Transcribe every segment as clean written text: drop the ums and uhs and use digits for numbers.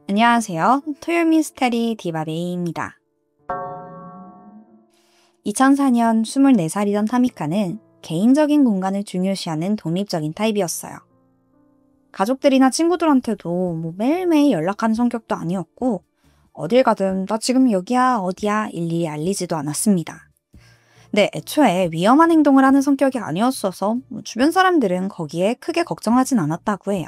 안녕하세요. 토요 미스테리 디바데이입니다. 2004년 24살이던 타미카는 개인적인 공간을 중요시하는 독립적인 타입이었어요. 가족들이나 친구들한테도 매일매일 연락하는 성격도 아니었고 어딜 가든 나 지금 여기야 어디야 일일이 알리지도 않았습니다. 근데 애초에 위험한 행동을 하는 성격이 아니었어서 주변 사람들은 거기에 크게 걱정하진 않았다고 해요.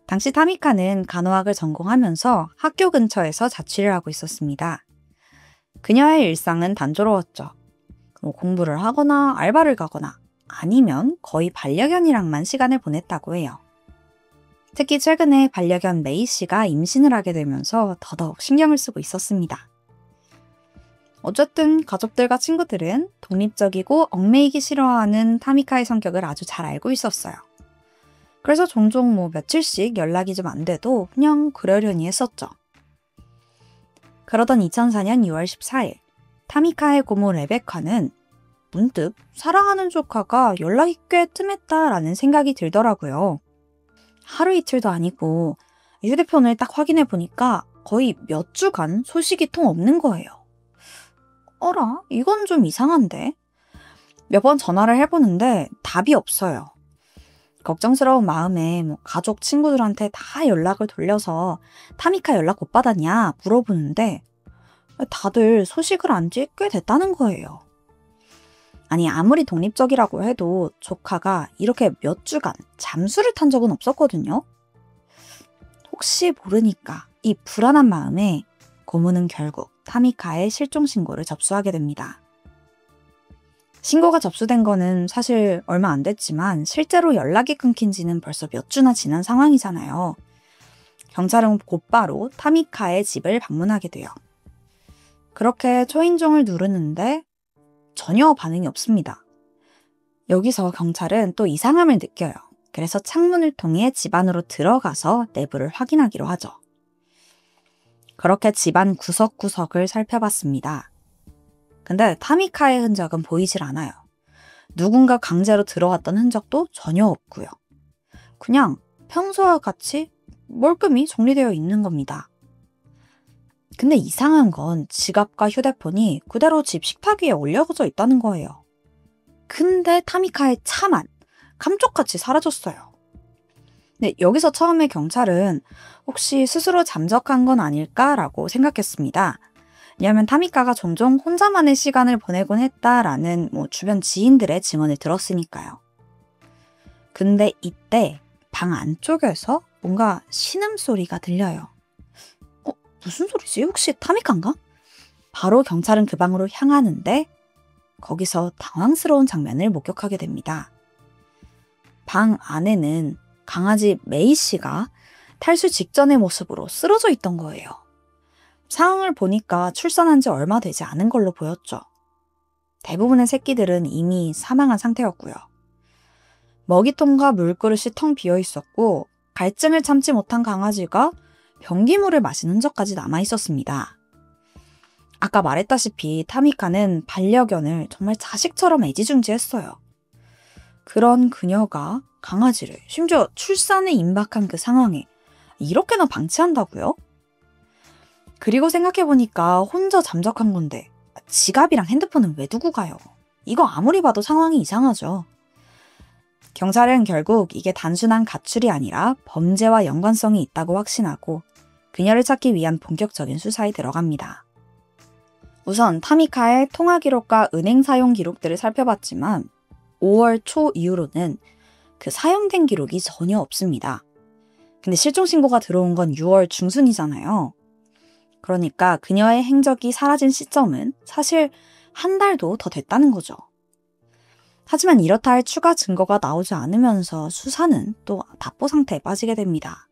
당시 타미카는 간호학을 전공하면서 학교 근처에서 자취를 하고 있었습니다. 그녀의 일상은 단조로웠죠. 공부를 하거나 알바를 가거나 아니면 거의 반려견이랑만 시간을 보냈다고 해요. 특히 최근에 반려견 메이 씨가 임신을 하게 되면서 더더욱 신경을 쓰고 있었습니다. 어쨌든 가족들과 친구들은 독립적이고 얽매이기 싫어하는 타미카의 성격을 아주 잘 알고 있었어요. 그래서 종종 며칠씩 연락이 좀 안 돼도 그냥 그러려니 했었죠. 그러던 2004년 6월 14일, 타미카의 고모 레베카는 문득 사랑하는 조카가 연락이 꽤 뜸했다라는 생각이 들더라고요. 하루 이틀도 아니고 휴대폰을 딱 확인해 보니까 거의 몇 주간 소식이 통 없는 거예요. 어라? 이건 좀 이상한데? 몇 번 전화를 해보는데 답이 없어요. 걱정스러운 마음에 가족, 친구들한테 다 연락을 돌려서 타미카 연락 못 받았냐 물어보는데 다들 소식을 안 지 꽤 됐다는 거예요. 아니 아무리 독립적이라고 해도 조카가 이렇게 몇 주간 잠수를 탄 적은 없었거든요. 혹시 모르니까 이 불안한 마음에 고모는 결국 타미카의 실종 신고를 접수하게 됩니다. 신고가 접수된 거는 사실 얼마 안 됐지만 실제로 연락이 끊긴 지는 벌써 몇 주나 지난 상황이잖아요. 경찰은 곧바로 타미카의 집을 방문하게 돼요. 그렇게 초인종을 누르는데 전혀 반응이 없습니다. 여기서 경찰은 또 이상함을 느껴요. 그래서 창문을 통해 집 안으로 들어가서 내부를 확인하기로 하죠. 그렇게 집안 구석구석을 살펴봤습니다. 근데 타미카의 흔적은 보이질 않아요. 누군가 강제로 들어왔던 흔적도 전혀 없고요. 그냥 평소와 같이 멀끔히 정리되어 있는 겁니다. 근데 이상한 건 지갑과 휴대폰이 그대로 집 식탁 위에 올려져 있다는 거예요. 근데 타미카의 차만 감쪽같이 사라졌어요. 근데 여기서 처음에 경찰은 혹시 스스로 잠적한 건 아닐까라고 생각했습니다. 왜냐하면 타미카가 종종 혼자만의 시간을 보내곤 했다라는 주변 지인들의 증언을 들었으니까요. 근데 이때 방 안쪽에서 뭔가 신음소리가 들려요. 무슨 소리지? 혹시 타미카인가? 바로 경찰은 그 방으로 향하는데 거기서 당황스러운 장면을 목격하게 됩니다. 방 안에는 강아지 메이 씨가 탈수 직전의 모습으로 쓰러져 있던 거예요. 상황을 보니까 출산한 지 얼마 되지 않은 걸로 보였죠. 대부분의 새끼들은 이미 사망한 상태였고요. 먹이통과 물그릇이 텅 비어 있었고 갈증을 참지 못한 강아지가 변기물을 마신 흔적까지 남아 있었습니다. 아까 말했다시피 타미카는 반려견을 정말 자식처럼 애지중지했어요. 그런 그녀가 강아지를 심지어 출산에 임박한 그 상황에 이렇게나 방치한다고요? 그리고 생각해보니까 혼자 잠적한 건데 지갑이랑 핸드폰은 왜 두고 가요? 이거 아무리 봐도 상황이 이상하죠. 경찰은 결국 이게 단순한 가출이 아니라 범죄와 연관성이 있다고 확신하고 그녀를 찾기 위한 본격적인 수사에 들어갑니다. 우선 타미카의 통화 기록과 은행 사용 기록들을 살펴봤지만 5월 초 이후로는 그 사용된 기록이 전혀 없습니다. 근데 실종 신고가 들어온 건 6월 중순이잖아요. 그러니까 그녀의 행적이 사라진 시점은 사실 한 달도 더 됐다는 거죠. 하지만 이렇다 할 추가 증거가 나오지 않으면서 수사는 또 답보 상태에 빠지게 됩니다.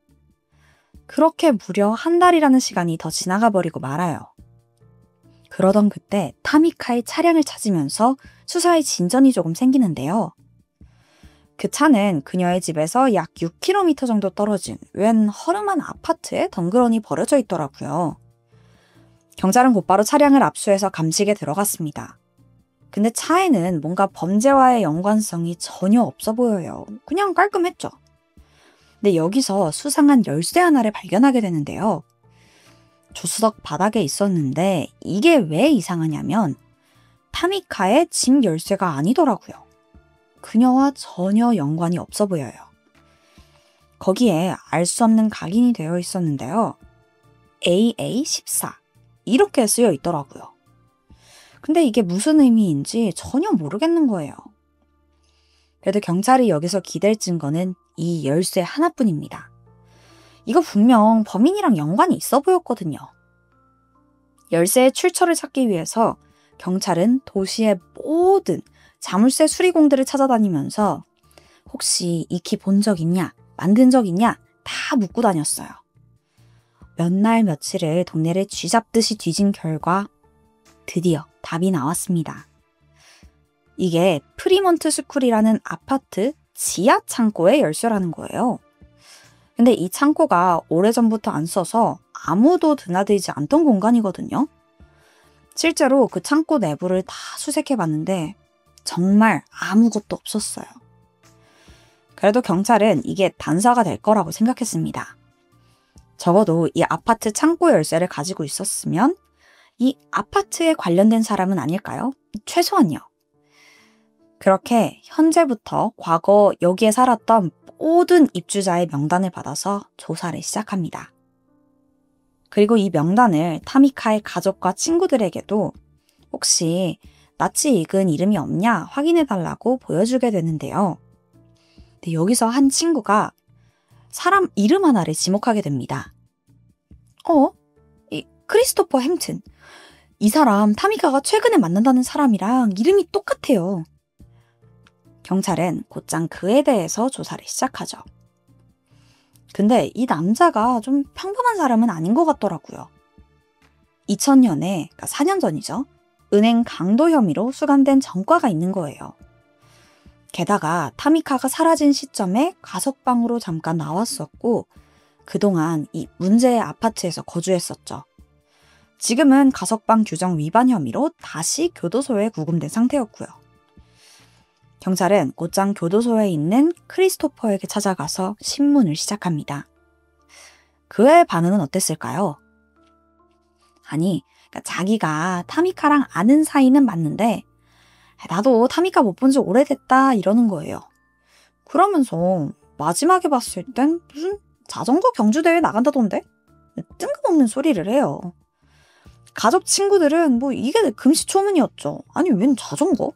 그렇게 무려 한 달이라는 시간이 더 지나가 버리고 말아요. 그러던 그때 타미카의 차량을 찾으면서 수사의 진전이 조금 생기는데요. 그 차는 그녀의 집에서 약 6km 정도 떨어진 웬 허름한 아파트에 덩그러니 버려져 있더라고요. 경찰은 곧바로 차량을 압수해서 감식에 들어갔습니다. 근데 차에는 뭔가 범죄와의 연관성이 전혀 없어 보여요. 그냥 깔끔했죠. 근데 여기서 수상한 열쇠 하나를 발견하게 되는데요. 조수석 바닥에 있었는데 이게 왜 이상하냐면 타미카의 집 열쇠가 아니더라고요. 그녀와 전혀 연관이 없어 보여요. 거기에 알 수 없는 각인이 되어 있었는데요. AA14 이렇게 쓰여 있더라고요. 근데 이게 무슨 의미인지 전혀 모르겠는 거예요. 그래도 경찰이 여기서 기댈 증거는 이 열쇠 하나뿐입니다. 이거 분명 범인이랑 연관이 있어 보였거든요. 열쇠의 출처를 찾기 위해서 경찰은 도시의 모든 자물쇠 수리공들을 찾아다니면서 혹시 이 키 본 적 있냐, 만든 적 있냐 다 묻고 다녔어요. 몇 날 며칠을 동네를 쥐잡듯이 뒤진 결과 드디어 답이 나왔습니다. 이게 프리몬트 스쿨이라는 아파트 지하 창고의 열쇠라는 거예요. 근데 이 창고가 오래전부터 안 써서 아무도 드나들지 않던 공간이거든요. 실제로 그 창고 내부를 다 수색해 봤는데 정말 아무것도 없었어요. 그래도 경찰은 이게 단서가 될 거라고 생각했습니다. 적어도 이 아파트 창고 열쇠를 가지고 있었으면 이 아파트에 관련된 사람은 아닐까요? 최소한요. 그렇게 현재부터 과거 여기에 살았던 모든 입주자의 명단을 받아서 조사를 시작합니다. 그리고 이 명단을 타미카의 가족과 친구들에게도 혹시 낯이 익은 이름이 없냐 확인해달라고 보여주게 되는데요. 근데 여기서 한 친구가 사람 이름 하나를 지목하게 됩니다. 이 크리스토퍼 햄튼. 이 사람 타미카가 최근에 만난다는 사람이랑 이름이 똑같아요. 경찰은 곧장 그에 대해서 조사를 시작하죠. 근데 이 남자가 좀 평범한 사람은 아닌 것 같더라고요. 2000년에, 그러니까 4년 전이죠. 은행 강도 혐의로 수감된 전과가 있는 거예요. 게다가 타미카가 사라진 시점에 가석방으로 잠깐 나왔었고 그동안 이 문제의 아파트에서 거주했었죠. 지금은 가석방 규정 위반 혐의로 다시 교도소에 구금된 상태였고요. 경찰은 곧장 교도소에 있는 크리스토퍼에게 찾아가서 신문을 시작합니다. 그의 반응은 어땠을까요? 아니, 그러니까 자기가 타미카랑 아는 사이는 맞는데 나도 타미카 못 본 지 오래됐다 이러는 거예요. 그러면서 마지막에 봤을 땐 무슨 자전거 경주대회 나간다던데? 뜬금없는 소리를 해요. 가족 친구들은 뭐 이게 금시초문이었죠. 아니 웬 자전거?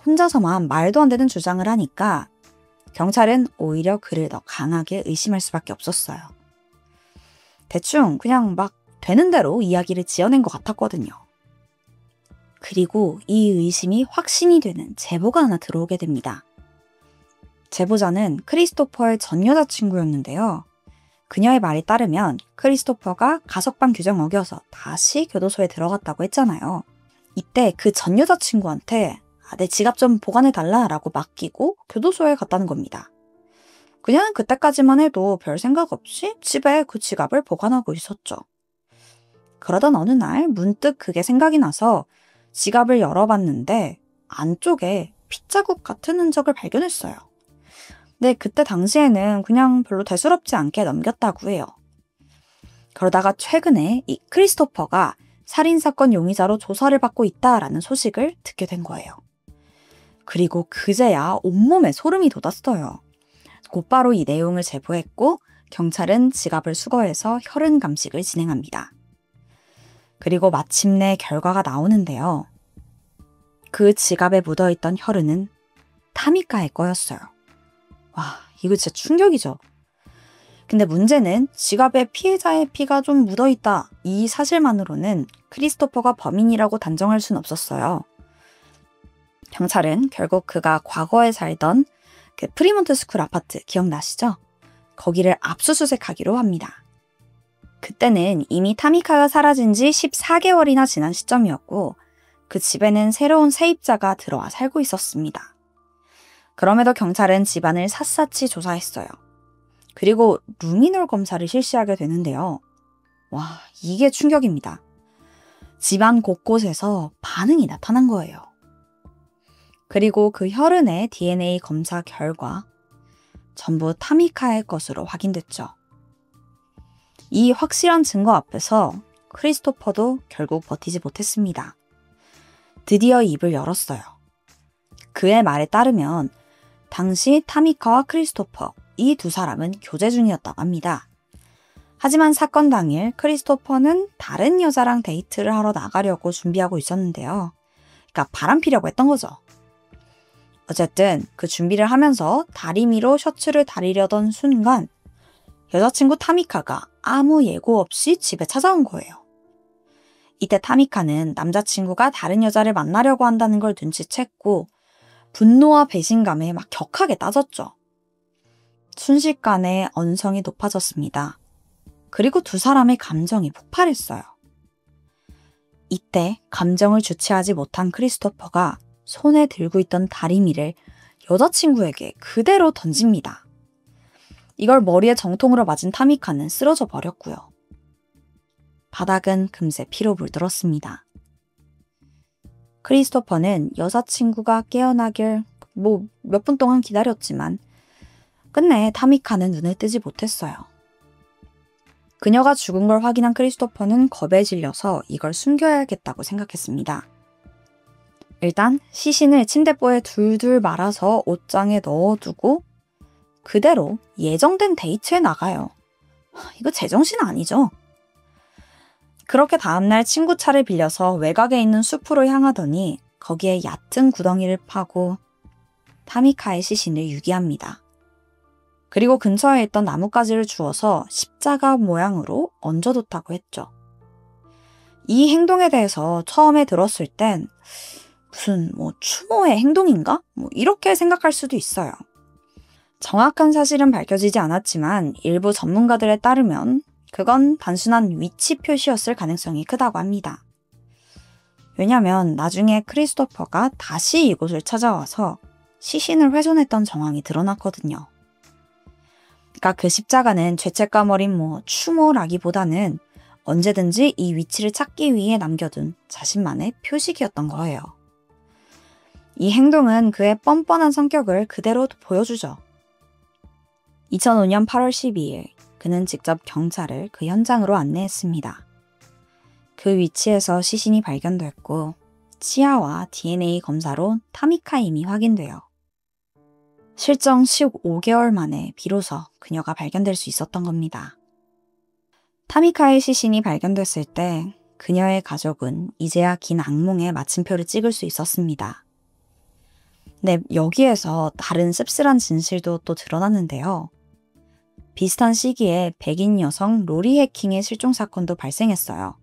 혼자서만 말도 안 되는 주장을 하니까 경찰은 오히려 그를 더 강하게 의심할 수밖에 없었어요. 대충 그냥 막 되는 대로 이야기를 지어낸 것 같았거든요. 그리고 이 의심이 확신이 되는 제보가 하나 들어오게 됩니다. 제보자는 크리스토퍼의 전 여자친구였는데요. 그녀의 말에 따르면 크리스토퍼가 가석방 규정 어겨서 다시 교도소에 들어갔다고 했잖아요. 이때 그 전 여자친구한테 내 지갑 좀 보관해달라 라고 맡기고 교도소에 갔다는 겁니다. 그녀는 그때까지만 해도 별 생각 없이 집에 그 지갑을 보관하고 있었죠. 그러던 어느 날 문득 그게 생각이 나서 지갑을 열어봤는데 안쪽에 핏자국 같은 흔적을 발견했어요. 근데 그때 당시에는 그냥 별로 대수롭지 않게 넘겼다고 해요. 그러다가 최근에 이 크리스토퍼가 살인사건 용의자로 조사를 받고 있다라는 소식을 듣게 된 거예요. 그리고 그제야 온몸에 소름이 돋았어요. 곧바로 이 내용을 제보했고 경찰은 지갑을 수거해서 혈흔 감식을 진행합니다. 그리고 마침내 결과가 나오는데요. 그 지갑에 묻어있던 혈흔은 타미카의 거였어요. 와, 이거 진짜 충격이죠. 근데 문제는 지갑에 피해자의 피가 좀 묻어있다. 이 사실만으로는 크리스토퍼가 범인이라고 단정할 순 없었어요. 경찰은 결국 그가 과거에 살던 그 프리몬트 스쿨 아파트 기억나시죠? 거기를 압수수색하기로 합니다. 그때는 이미 타미카가 사라진 지 14개월이나 지난 시점이었고 그 집에는 새로운 세입자가 들어와 살고 있었습니다. 그럼에도 경찰은 집안을 샅샅이 조사했어요. 그리고 루미놀 검사를 실시하게 되는데요. 와, 이게 충격입니다. 집안 곳곳에서 반응이 나타난 거예요. 그리고 그 혈흔의 DNA 검사 결과 전부 타미카의 것으로 확인됐죠. 이 확실한 증거 앞에서 크리스토퍼도 결국 버티지 못했습니다. 드디어 입을 열었어요. 그의 말에 따르면 당시 타미카와 크리스토퍼, 이 두 사람은 교제 중이었다고 합니다. 하지만 사건 당일 크리스토퍼는 다른 여자랑 데이트를 하러 나가려고 준비하고 있었는데요. 그러니까 바람 피려고 했던 거죠. 어쨌든 그 준비를 하면서 다리미로 셔츠를 다리려던 순간 여자친구 타미카가 아무 예고 없이 집에 찾아온 거예요. 이때 타미카는 남자친구가 다른 여자를 만나려고 한다는 걸 눈치챘고 분노와 배신감에 막 격하게 따졌죠. 순식간에 언성이 높아졌습니다. 그리고 두 사람의 감정이 폭발했어요. 이때 감정을 주체하지 못한 크리스토퍼가 손에 들고 있던 다리미를 여자친구에게 그대로 던집니다. 이걸 머리에 정통으로 맞은 타미카는 쓰러져 버렸고요. 바닥은 금세 피로 물들었습니다. 크리스토퍼는 여자친구가 깨어나길 몇 분 동안 기다렸지만 끝내 타미카는 눈을 뜨지 못했어요. 그녀가 죽은 걸 확인한 크리스토퍼는 겁에 질려서 이걸 숨겨야겠다고 생각했습니다. 일단 시신을 침대보에 둘둘 말아서 옷장에 넣어두고 그대로 예정된 데이트에 나가요. 이거 제정신 아니죠? 그렇게 다음날 친구 차를 빌려서 외곽에 있는 숲으로 향하더니 거기에 얕은 구덩이를 파고 타미카의 시신을 유기합니다. 그리고 근처에 있던 나뭇가지를 주워서 십자가 모양으로 얹어뒀다고 했죠. 이 행동에 대해서 처음에 들었을 땐 무슨 추모의 행동인가? 이렇게 생각할 수도 있어요. 정확한 사실은 밝혀지지 않았지만 일부 전문가들에 따르면 그건 단순한 위치 표시였을 가능성이 크다고 합니다. 왜냐면 나중에 크리스토퍼가 다시 이곳을 찾아와서 시신을 훼손했던 정황이 드러났거든요. 그러니까 그 십자가는 죄책감 어린 추모라기보다는 언제든지 이 위치를 찾기 위해 남겨둔 자신만의 표식이었던 거예요. 이 행동은 그의 뻔뻔한 성격을 그대로 보여주죠. 2005년 8월 12일 그는 직접 경찰을 그 현장으로 안내했습니다. 그 위치에서 시신이 발견됐고 치아와 DNA 검사로 타미카임이 확인돼요. 실종 15개월 만에 비로소 그녀가 발견될 수 있었던 겁니다. 타미카의 시신이 발견됐을 때 그녀의 가족은 이제야 긴 악몽에 마침표를 찍을 수 있었습니다. 네, 여기에서 다른 씁쓸한 진실도 또 드러났는데요. 비슷한 시기에 백인 여성 로리 해킹의 실종 사건도 발생했어요.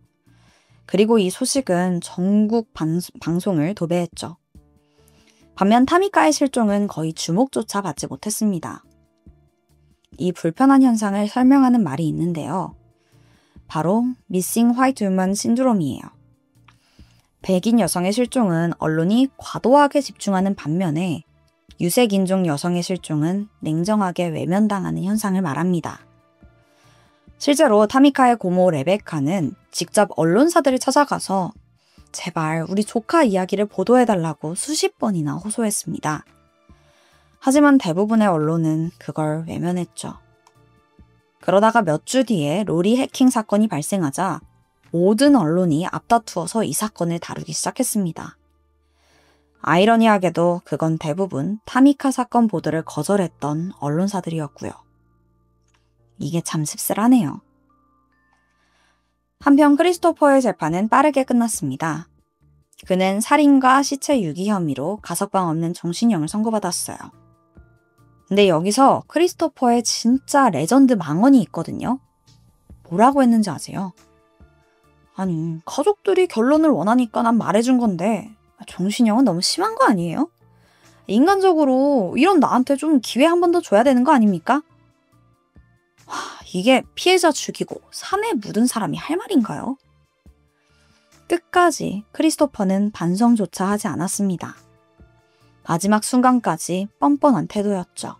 그리고 이 소식은 전국 방송을 도배했죠. 반면 타미카의 실종은 거의 주목조차 받지 못했습니다. 이 불편한 현상을 설명하는 말이 있는데요. 바로 Missing White Woman 신드롬이에요. 백인 여성의 실종은 언론이 과도하게 집중하는 반면에 유색인종 여성의 실종은 냉정하게 외면당하는 현상을 말합니다. 실제로 타미카의 고모 레베카는 직접 언론사들을 찾아가서 제발 우리 조카 이야기를 보도해달라고 수십 번이나 호소했습니다. 하지만 대부분의 언론은 그걸 외면했죠. 그러다가 몇 주 뒤에 로리 해킹 사건이 발생하자 모든 언론이 앞다투어서 이 사건을 다루기 시작했습니다. 아이러니하게도 그건 대부분 타미카 사건 보도를 거절했던 언론사들이었고요. 이게 참 씁쓸하네요. 한편 크리스토퍼의 재판은 빠르게 끝났습니다. 그는 살인과 시체 유기 혐의로 가석방 없는 종신형을 선고받았어요. 근데 여기서 크리스토퍼의 진짜 레전드 망언이 있거든요. 뭐라고 했는지 아세요? 아니, 가족들이 결론을 원하니까 난 말해준 건데 종신형은 너무 심한 거 아니에요? 인간적으로 이런 나한테 좀 기회 한 번 더 줘야 되는 거 아닙니까? 이게 피해자 죽이고 산에 묻은 사람이 할 말인가요? 끝까지 크리스토퍼는 반성조차 하지 않았습니다. 마지막 순간까지 뻔뻔한 태도였죠.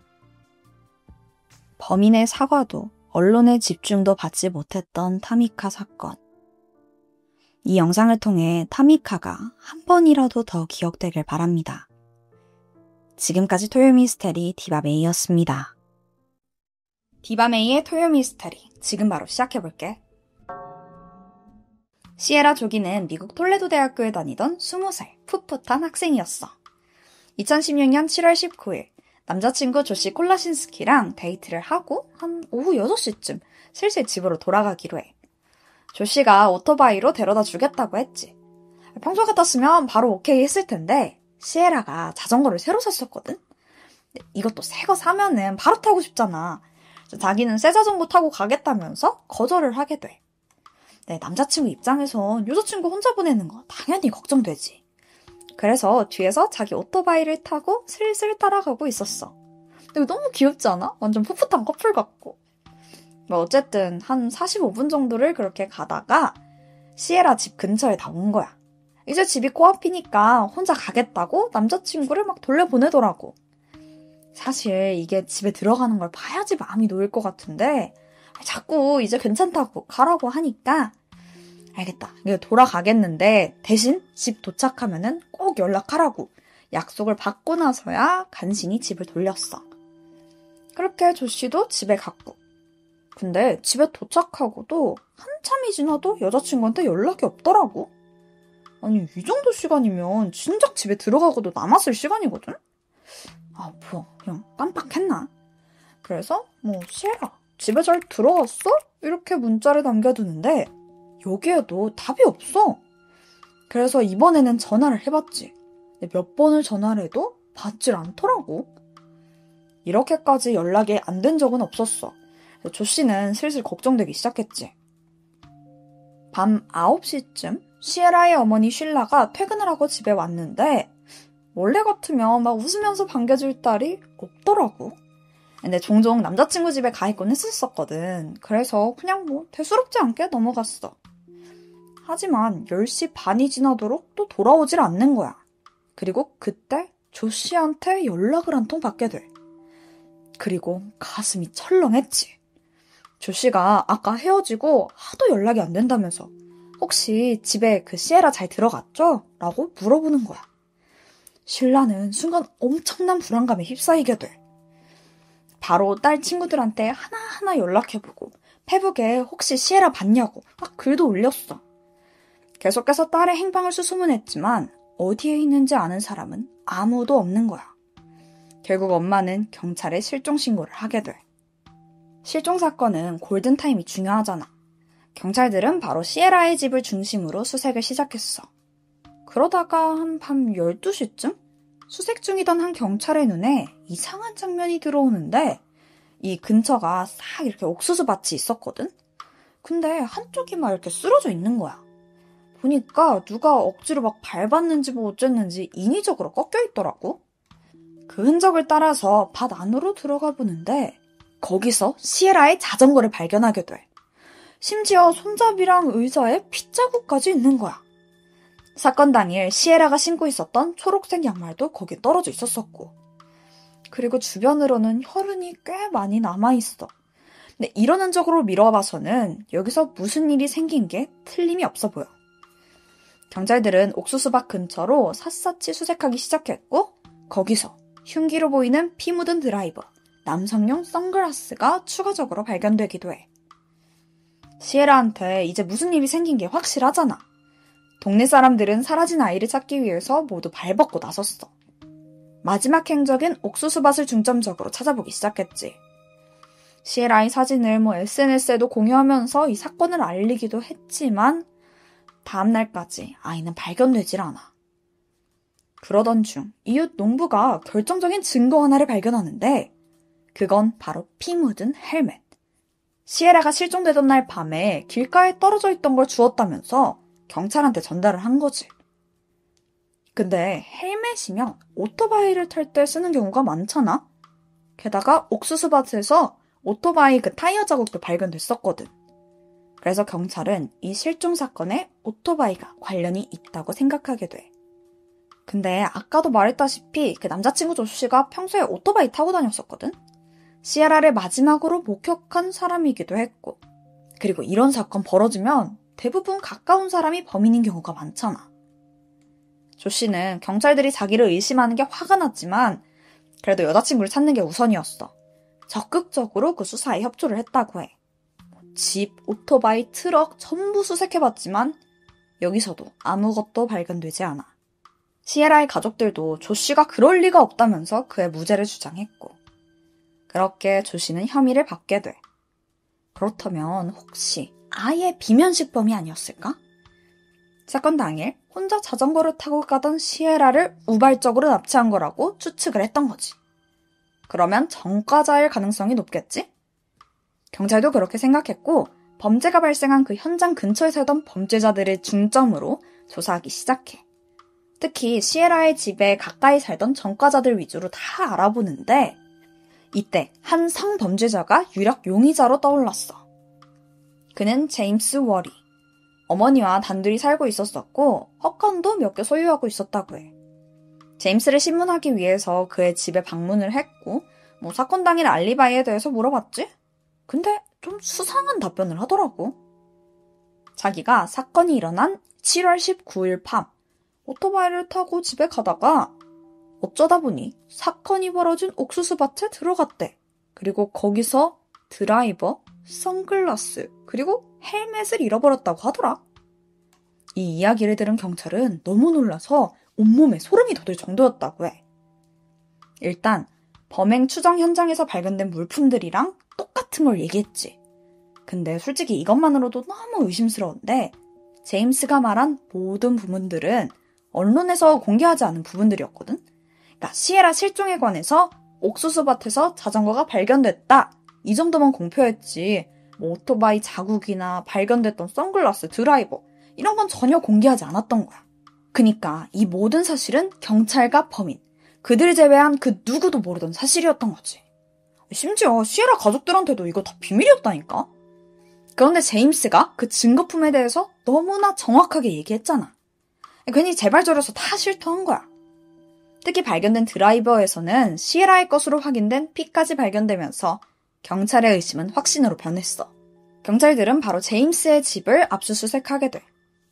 범인의 사과도 언론의 집중도 받지 못했던 타미카 사건. 이 영상을 통해 타미카가 한 번이라도 더 기억되길 바랍니다. 지금까지 토요미스테리 디바메이였습니다. 디바메이의 토요 미스터리, 지금 바로 시작해볼게. 시에라 조기는 미국 톨레도 대학교에 다니던 20살 풋풋한 학생이었어. 2016년 7월 19일 남자친구 조시 콜라신스키랑 데이트를 하고 한 오후 6시쯤 슬슬 집으로 돌아가기로 해. 조시가 오토바이로 데려다 주겠다고 했지. 평소 같았으면 바로 오케이 했을 텐데 시에라가 자전거를 새로 샀었거든? 이것도 새 거 사면은 바로 타고 싶잖아. 자기는 새 자전거 타고 가겠다면서 거절을 하게 돼. 남자친구 입장에선 여자친구 혼자 보내는 거 당연히 걱정되지. 그래서 뒤에서 자기 오토바이를 타고 슬슬 따라가고 있었어. 이거 너무 귀엽지 않아? 완전 풋풋한 커플 같고. 어쨌든 한 45분 정도를 그렇게 가다가 시에라 집 근처에 다 온 거야. 이제 집이 코앞이니까 혼자 가겠다고 남자친구를 막 돌려보내더라고. 사실 이게 집에 들어가는 걸 봐야지 마음이 놓일 것 같은데 자꾸 이제 괜찮다고 가라고 하니까 알겠다. 돌아가겠는데 대신 집 도착하면은 꼭 연락하라고 약속을 받고 나서야 간신히 집을 돌렸어. 그렇게 조씨도 집에 갔고. 근데 집에 도착하고도 한참이 지나도 여자친구한테 연락이 없더라고. 아니 이 정도 시간이면 진작 집에 들어가고도 남았을 시간이거든? 뭐야 그냥 깜빡했나? 그래서 시에라 집에 잘 들어갔어? 이렇게 문자를 남겨두는데 여기에도 답이 없어. 그래서 이번에는 전화를 해봤지. 몇 번을 전화를 해도 받질 않더라고. 이렇게까지 연락이 안 된 적은 없었어. 조씨는 슬슬 걱정되기 시작했지. 밤 9시쯤 시에라의 어머니 쉴라가 퇴근을 하고 집에 왔는데 원래 같으면 막 웃으면서 반겨줄 딸이 없더라고. 근데 종종 남자친구 집에 가 있곤 했었거든. 그래서 그냥 대수롭지 않게 넘어갔어. 하지만 10시 반이 지나도록 또 돌아오질 않는 거야. 그리고 그때 조씨한테 연락을 한 통 받게 돼. 그리고 가슴이 철렁했지. 조씨가 아까 헤어지고 하도 연락이 안 된다면서 혹시 집에 그 시에라 잘 들어갔죠? 라고 물어보는 거야. 신라는 순간 엄청난 불안감에 휩싸이게 돼. 바로 딸 친구들한테 하나하나 연락해보고 페북에 혹시 시에라 봤냐고 막 글도 올렸어. 계속해서 딸의 행방을 수소문했지만 어디에 있는지 아는 사람은 아무도 없는 거야. 결국 엄마는 경찰에 실종 신고를 하게 돼. 실종 사건은 골든타임이 중요하잖아. 경찰들은 바로 시에라의 집을 중심으로 수색을 시작했어. 그러다가 한 밤 12시쯤 수색 중이던 한 경찰의 눈에 이상한 장면이 들어오는데 이 근처가 싹 이렇게 옥수수 밭이 있었거든? 근데 한쪽이 막 이렇게 쓰러져 있는 거야. 보니까 누가 억지로 막 밟았는지 어쨌는지 인위적으로 꺾여 있더라고. 그 흔적을 따라서 밭 안으로 들어가 보는데 거기서 시에라의 자전거를 발견하게 돼. 심지어 손잡이랑 의자에 핏자국까지 있는 거야. 사건 당일 시에라가 신고 있었던 초록색 양말도 거기에 떨어져 있었었고. 그리고 주변으로는 혈흔이 꽤 많이 남아있어. 근데 이런 흔적으로 미뤄봐서는 여기서 무슨 일이 생긴 게 틀림이 없어 보여. 경찰들은 옥수수밭 근처로 샅샅이 수색하기 시작했고 거기서 흉기로 보이는 피 묻은 드라이버, 남성용 선글라스가 추가적으로 발견되기도 해. 시에라한테 이제 무슨 일이 생긴 게 확실하잖아. 동네 사람들은 사라진 아이를 찾기 위해서 모두 발벗고 나섰어. 마지막 행적인 옥수수밭을 중점적으로 찾아보기 시작했지. 시에라의 사진을 SNS에도 공유하면서 이 사건을 알리기도 했지만 다음날까지 아이는 발견되질 않아. 그러던 중 이웃 농부가 결정적인 증거 하나를 발견하는데 그건 바로 피 묻은 헬멧. 시에라가 실종되던 날 밤에 길가에 떨어져 있던 걸 주웠다면서 경찰한테 전달을 한 거지. 근데 헬멧이면 오토바이를 탈 때 쓰는 경우가 많잖아? 게다가 옥수수밭에서 오토바이 그 타이어 자국도 발견됐었거든. 그래서 경찰은 이 실종 사건에 오토바이가 관련이 있다고 생각하게 돼. 근데 아까도 말했다시피 그 남자친구 조씨가 평소에 오토바이 타고 다녔었거든? 시에라를 마지막으로 목격한 사람이기도 했고, 그리고 이런 사건 벌어지면 대부분 가까운 사람이 범인인 경우가 많잖아. 조씨는 경찰들이 자기를 의심하는 게 화가 났지만 그래도 여자친구를 찾는 게 우선이었어. 적극적으로 그 수사에 협조를 했다고 해. 집, 오토바이, 트럭 전부 수색해봤지만 여기서도 아무것도 발견되지 않아. 시에라의 가족들도 조 씨가 그럴 리가 없다면서 그의 무죄를 주장했고, 그렇게 조 씨는 혐의를 받게 돼. 그렇다면 혹시 아예 비면식범이 아니었을까? 사건 당일 혼자 자전거를 타고 가던 시에라를 우발적으로 납치한 거라고 추측을 했던 거지. 그러면 전과자일 가능성이 높겠지? 경찰도 그렇게 생각했고, 범죄가 발생한 그 현장 근처에 살던 범죄자들을 중점으로 조사하기 시작해. 특히 시에라의 집에 가까이 살던 전과자들 위주로 다 알아보는데, 이때 한 성범죄자가 유력 용의자로 떠올랐어. 그는 제임스 워리. 어머니와 단둘이 살고 있었었고 헛간도 몇 개 소유하고 있었다고 해. 제임스를 신문하기 위해서 그의 집에 방문을 했고 사건 당일 알리바이에 대해서 물어봤지? 근데 좀 수상한 답변을 하더라고. 자기가 사건이 일어난 7월 19일 밤 오토바이를 타고 집에 가다가 어쩌다 보니 사건이 벌어진 옥수수밭에 들어갔대. 그리고 거기서 드라이버, 선글라스, 그리고 헬멧을 잃어버렸다고 하더라. 이 이야기를 들은 경찰은 너무 놀라서 온몸에 소름이 돋을 정도였다고 해. 일단 범행 추정 현장에서 발견된 물품들이랑 똑같은 걸 얘기했지. 근데 솔직히 이것만으로도 너무 의심스러운데 제임스가 말한 모든 부분들은 언론에서 공개하지 않은 부분들이었거든. 그러니까 시에라 실종에 관해서 옥수수밭에서 자전거가 발견됐다. 이 정도만 공표했지. 오토바이 자국이나 발견됐던 선글라스, 드라이버 이런 건 전혀 공개하지 않았던 거야. 그니까 이 모든 사실은 경찰과 범인, 그들 제외한 그 누구도 모르던 사실이었던 거지. 심지어 시에라 가족들한테도 이거 다 비밀이었다니까. 그런데 제임스가 그 증거품에 대해서 너무나 정확하게 얘기했잖아. 괜히 재발절해서 다 실토한 거야. 특히 발견된 드라이버에서는 시에라의 것으로 확인된 피까지 발견되면서 경찰의 의심은 확신으로 변했어. 경찰들은 바로 제임스의 집을 압수수색하게 돼.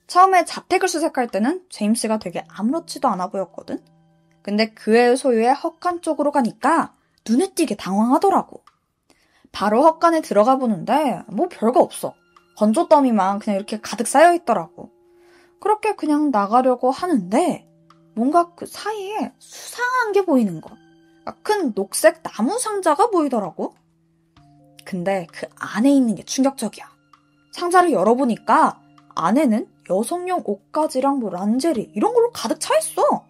처음에 자택을 수색할 때는 제임스가 되게 아무렇지도 않아 보였거든. 근데 그의 소유의 헛간 쪽으로 가니까 눈에 띄게 당황하더라고. 바로 헛간에 들어가 보는데 별거 없어. 건조 더미만 그냥 이렇게 가득 쌓여 있더라고. 그렇게 그냥 나가려고 하는데 뭔가 그 사이에 수상한 게 보이는 거. 큰 녹색 나무 상자가 보이더라고. 근데 그 안에 있는 게 충격적이야. 상자를 열어보니까 안에는 여성용 옷가지랑 란제리 이런 걸로 가득 차 있어.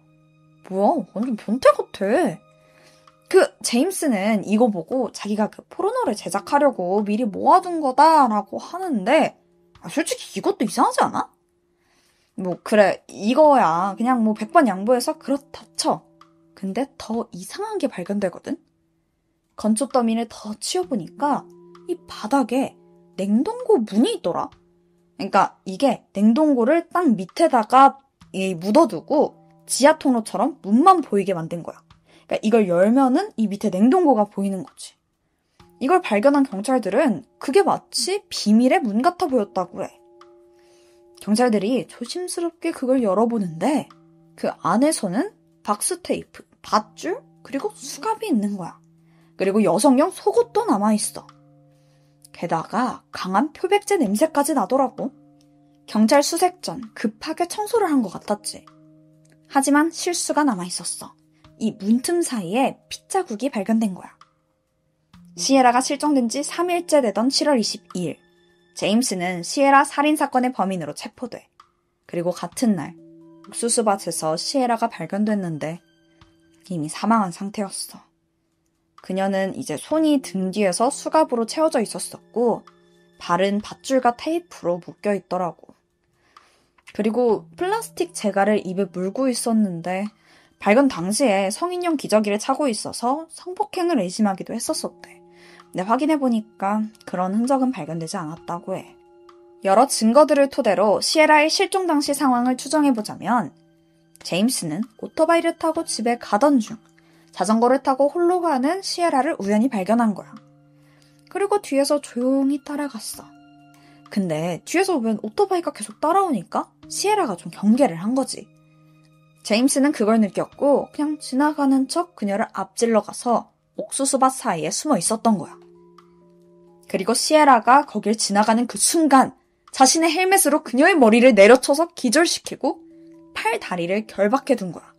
뭐야, 완전 변태 같아. 제임스는 이거 보고 자기가 그 포르노를 제작하려고 미리 모아둔 거다라고 하는데 솔직히 이것도 이상하지 않아? 그래, 이거야. 그냥 100번 양보해서 그렇다 쳐. 근데 더 이상한 게 발견되거든? 건조 더미를 더 치워보니까 이 바닥에 냉동고 문이 있더라? 그러니까 이게 냉동고를 딱 밑에다가 묻어두고 지하 통로처럼 문만 보이게 만든 거야. 그러니까 이걸 열면은 이 밑에 냉동고가 보이는 거지. 이걸 발견한 경찰들은 그게 마치 비밀의 문 같아 보였다고 해. 경찰들이 조심스럽게 그걸 열어보는데 그 안에서는 박스 테이프, 밧줄, 그리고 수갑이 있는 거야. 그리고 여성용 속옷도 남아있어. 게다가 강한 표백제 냄새까지 나더라고. 경찰 수색 전 급하게 청소를 한 것 같았지. 하지만 실수가 남아있었어. 이 문틈 사이에 핏자국이 발견된 거야. 시에라가 실종된 지 3일째 되던 7월 22일, 제임스는 시에라 살인사건의 범인으로 체포돼. 그리고 같은 날, 옥수수밭에서 시에라가 발견됐는데 이미 사망한 상태였어. 그녀는 이제 손이 등 뒤에서 수갑으로 채워져 있었었고 발은 밧줄과 테이프로 묶여 있더라고. 그리고 플라스틱 재갈을 입에 물고 있었는데 발견 당시에 성인용 기저귀를 차고 있어서 성폭행을 의심하기도 했었었대. 근데 확인해보니까 그런 흔적은 발견되지 않았다고 해. 여러 증거들을 토대로 시에라의 실종 당시 상황을 추정해보자면 제임스는 오토바이를 타고 집에 가던 중 자전거를 타고 홀로 가는 시에라를 우연히 발견한 거야. 그리고 뒤에서 조용히 따라갔어. 근데 뒤에서 웬 오토바이가 계속 따라오니까 시에라가 좀 경계를 한 거지. 제임스는 그걸 느꼈고 그냥 지나가는 척 그녀를 앞질러 가서 옥수수밭 사이에 숨어 있었던 거야. 그리고 시에라가 거길 지나가는 그 순간 자신의 헬멧으로 그녀의 머리를 내려쳐서 기절시키고 팔 다리를 결박해 둔 거야.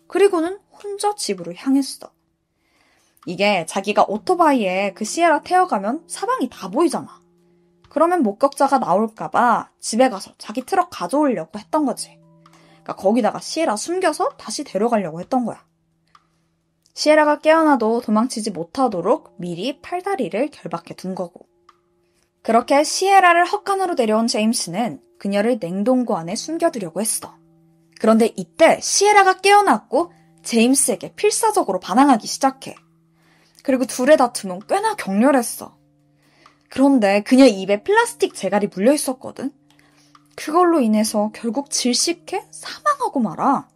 그리고는 혼자 집으로 향했어. 이게 자기가 오토바이에 그 시에라 태워가면 사방이 다 보이잖아. 그러면 목격자가 나올까봐 집에 가서 자기 트럭 가져오려고 했던 거지. 그러니까 거기다가 시에라 숨겨서 다시 데려가려고 했던 거야. 시에라가 깨어나도 도망치지 못하도록 미리 팔다리를 결박해 둔 거고. 그렇게 시에라를 헛간으로 데려온 제임스는 그녀를 냉동고 안에 숨겨두려고 했어. 그런데 이때 시에라가 깨어났고 제임스에게 필사적으로 반항하기 시작해. 그리고 둘의 다툼은 꽤나 격렬했어. 그런데 그녀 입에 플라스틱 재갈이 물려 있었거든. 그걸로 인해서 결국 질식해 사망하고 말아.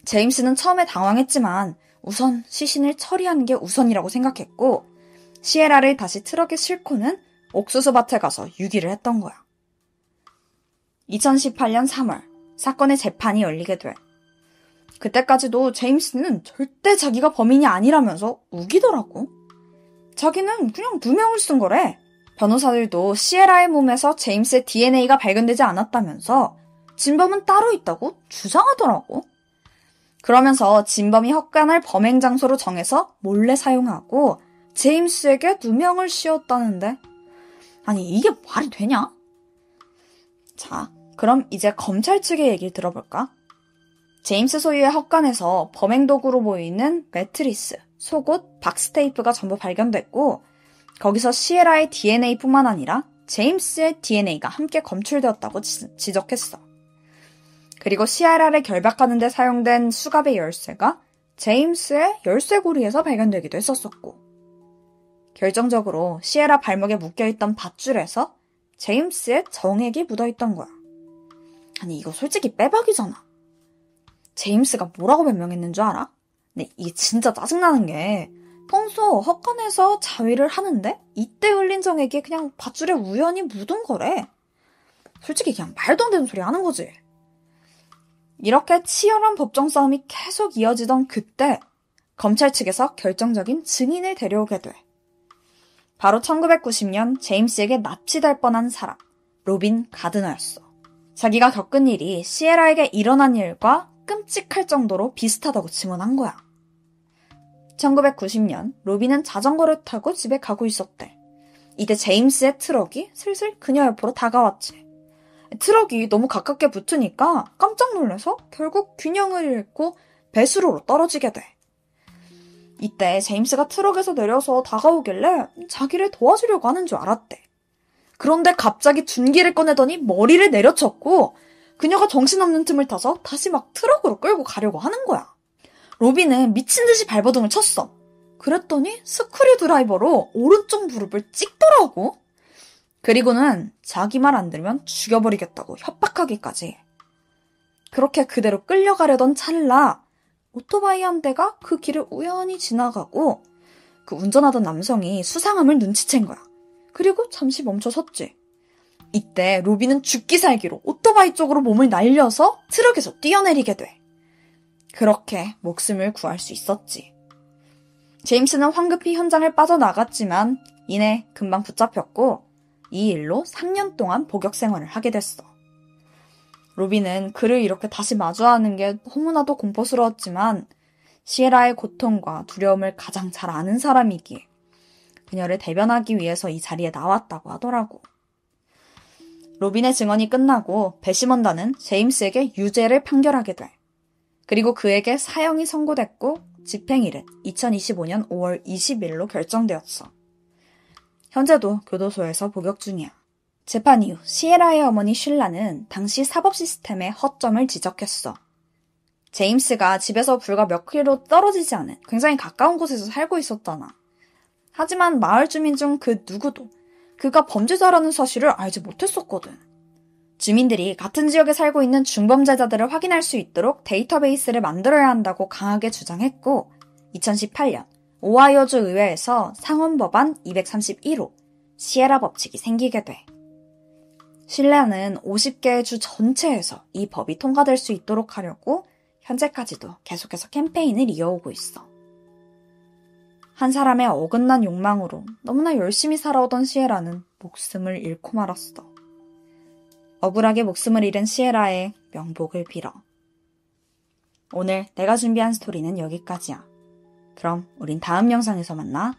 제임스는 처음에 당황했지만 우선 시신을 처리하는 게 우선이라고 생각했고 시에라를 다시 트럭에 싣고는 옥수수밭에 가서 유기를 했던 거야. 2018년 3월 사건의 재판이 열리게 돼. 그때까지도 제임스는 절대 자기가 범인이 아니라면서 우기더라고. 자기는 그냥 누명을 쓴 거래. 변호사들도 시에라의 몸에서 제임스의 DNA가 발견되지 않았다면서 진범은 따로 있다고 주장하더라고. 그러면서 진범이 헛간을 범행 장소로 정해서 몰래 사용하고 제임스에게 누명을 씌웠다는데 아니 이게 말이 되냐? 자, 그럼 이제 검찰 측의 얘기를 들어볼까? 제임스 소유의 헛간에서 범행 도구로 보이는 매트리스, 속옷, 박스테이프가 전부 발견됐고 거기서 시에라의 DNA뿐만 아니라 제임스의 DNA가 함께 검출되었다고 지적했어. 그리고 시에라를 결박하는 데 사용된 수갑의 열쇠가 제임스의 열쇠고리에서 발견되기도 했었고 결정적으로 시에라 발목에 묶여있던 밧줄에서 제임스의 정액이 묻어있던 거야. 아니 이거 솔직히 빼박이잖아. 제임스가 뭐라고 변명했는 줄 알아? 근데 이게 진짜 짜증나는 게 평소 헛간에서 자위를 하는데 이때 흘린 정액이 그냥 밧줄에 우연히 묻은 거래. 솔직히 그냥 말도 안 되는 소리 하는 거지. 이렇게 치열한 법정 싸움이 계속 이어지던 그때 검찰 측에서 결정적인 증인을 데려오게 돼. 바로 1990년 제임스에게 납치될 뻔한 사람, 로빈 가드너였어. 자기가 겪은 일이 시에라에게 일어난 일과 끔찍할 정도로 비슷하다고 증언한 거야. 1990년 로빈은 자전거를 타고 집에 가고 있었대. 이때 제임스의 트럭이 슬슬 그녀 옆으로 다가왔지. 트럭이 너무 가깝게 붙으니까 깜짝 놀라서 결국 균형을 잃고 배수로로 떨어지게 돼. 이때 제임스가 트럭에서 내려서 다가오길래 자기를 도와주려고 하는 줄 알았대. 그런데 갑자기 둔기를 꺼내더니 머리를 내려쳤고 그녀가 정신없는 틈을 타서 다시 막 트럭으로 끌고 가려고 하는 거야. 로빈은 미친 듯이 발버둥을 쳤어. 그랬더니 스크류 드라이버로 오른쪽 무릎을 찍더라고. 그리고는 자기 말 안 들으면 죽여버리겠다고 협박하기까지. 그렇게 그대로 끌려가려던 찰나 오토바이 한 대가 그 길을 우연히 지나가고 그 운전하던 남성이 수상함을 눈치챈 거야. 그리고 잠시 멈춰섰지. 이때 로빈은 죽기 살기로 오토바이 쪽으로 몸을 날려서 트럭에서 뛰어내리게 돼. 그렇게 목숨을 구할 수 있었지. 제임스는 황급히 현장을 빠져나갔지만 이내 금방 붙잡혔고 이 일로 3년 동안 복역 생활을 하게 됐어. 로빈은 그를 이렇게 다시 마주하는 게 너무나도 공포스러웠지만 시에라의 고통과 두려움을 가장 잘 아는 사람이기에 그녀를 대변하기 위해서 이 자리에 나왔다고 하더라고. 로빈의 증언이 끝나고 배심원단은 제임스에게 유죄를 판결하게 돼. 그리고 그에게 사형이 선고됐고 집행일은 2025년 5월 20일로 결정되었어. 현재도 교도소에서 복역 중이야. 재판 이후 시에라의 어머니 쉴라는 당시 사법 시스템의 허점을 지적했어. 제임스가 집에서 불과 몇 킬로 떨어지지 않은 굉장히 가까운 곳에서 살고 있었잖아. 하지만 마을 주민 중 그 누구도 그가 범죄자라는 사실을 알지 못했었거든. 주민들이 같은 지역에 살고 있는 중범죄자들을 확인할 수 있도록 데이터베이스를 만들어야 한다고 강하게 주장했고 2018년 오하이오주 의회에서 상원법안 231호 시에라 법칙이 생기게 돼. 실내는 50개의 주 전체에서 이 법이 통과될 수 있도록 하려고 현재까지도 계속해서 캠페인을 이어오고 있어. 한 사람의 어긋난 욕망으로 너무나 열심히 살아오던 시에라는 목숨을 잃고 말았어. 억울하게 목숨을 잃은 시에라의 명복을 빌어. 오늘 내가 준비한 스토리는 여기까지야. 그럼 우린 다음 영상에서 만나.